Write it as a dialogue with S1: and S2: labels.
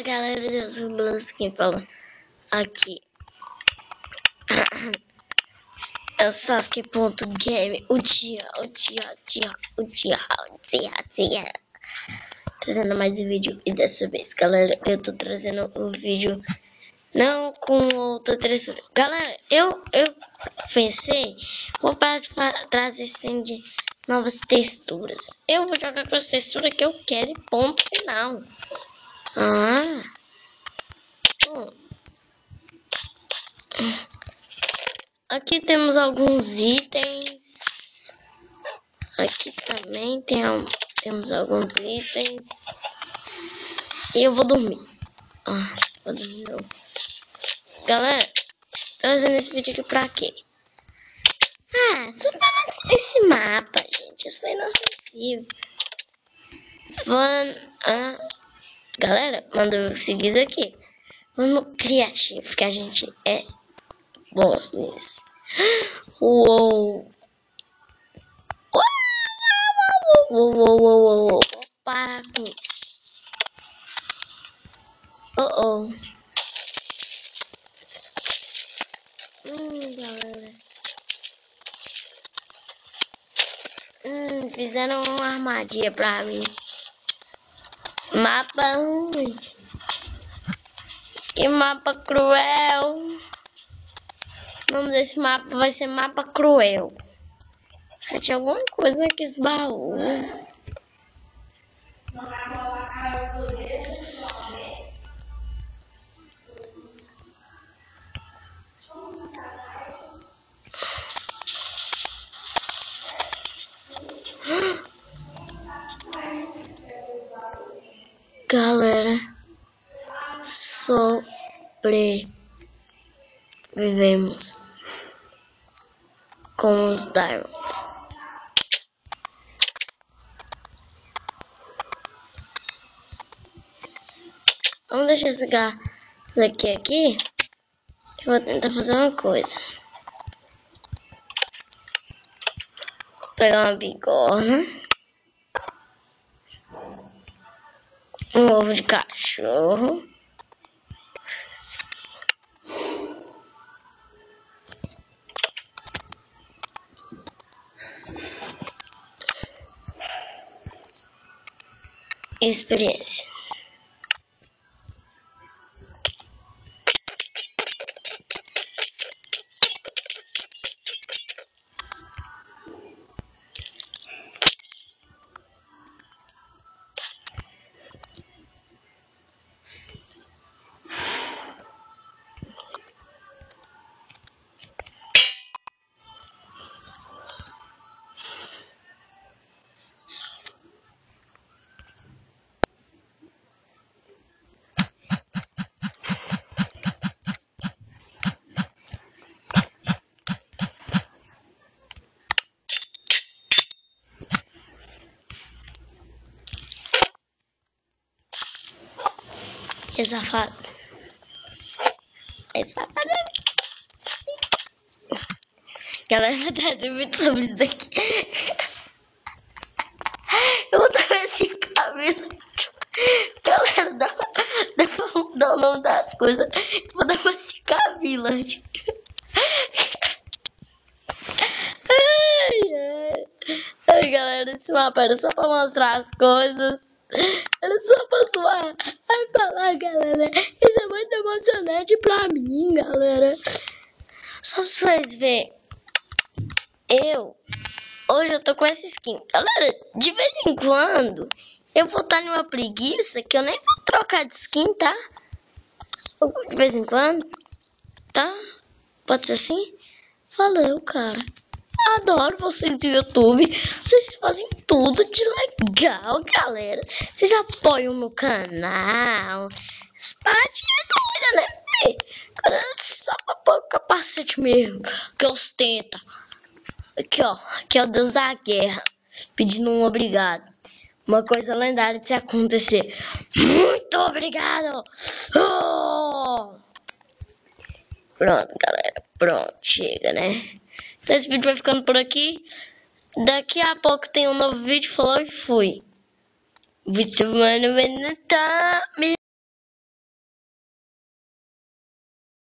S1: Fala galera, eu sou o Blas, quem fala aqui é o Sasuke.game, o dia, trazendo mais um vídeo. E dessa vez, galera, eu tô trazendo o vídeo não com outra textura. Galera, eu pensei, vou parar de trazer esse de novas texturas. Eu vou jogar com as texturas que eu quero e ponto final. Aqui temos alguns itens. Aqui também temos alguns itens. E eu vou dormir. Vou dormir não. Galera, trazendo esse vídeo aqui pra quê? Só pra esse mapa, gente. Eu sou inofensivo. Galera, manda eu seguir isso aqui. Vamos criativo, que a gente é bom nisso. Uou! Uou! Para com isso. Galera. Fizeram uma armadilha pra mim. Mapa ruim. Que mapa cruel. O nome desse mapa vai ser Mapa Cruel. Tinha alguma coisa naqueles baús. Galera, sobrevivemos com os diamonds. Vamos deixar esse daqui aqui. Que eu vou tentar fazer uma coisa. Vou pegar uma bigorna. Um ovo de cachorro. Experiência. É safado. É safado. Galera, vai trazer muito sobre isso daqui. Eu vou dar esse cabelo. Galera, dá o nome das coisas. Eu vou dar uma Cicavillage. Ai, galera, esse mapa era só pra mostrar as coisas. Era só pra zoar. Ai, falar, galera. Isso é muito emocionante pra mim, galera. Só pra vocês verem. Hoje eu tô com essa skin. Galera, de vez em quando eu vou estar numa preguiça que eu nem vou trocar de skin, tá? De vez em quando, tá? Pode ser assim? Valeu, cara. Adoro vocês do YouTube. Vocês fazem tudo de legal, galera. Vocês apoiam o meu canal. Essa paradinha é doida, né, filho? Só pra pôr o capacete mesmo, que ostenta. Aqui, ó. Aqui é o Deus da Guerra. Pedindo um obrigado. Uma coisa lendária de se acontecer. Muito obrigado! Pronto, galera. Pronto, chega, né? Então esse vídeo vai ficando por aqui. Daqui a pouco tem um novo vídeo. Falou e fui. Vídeo, mano,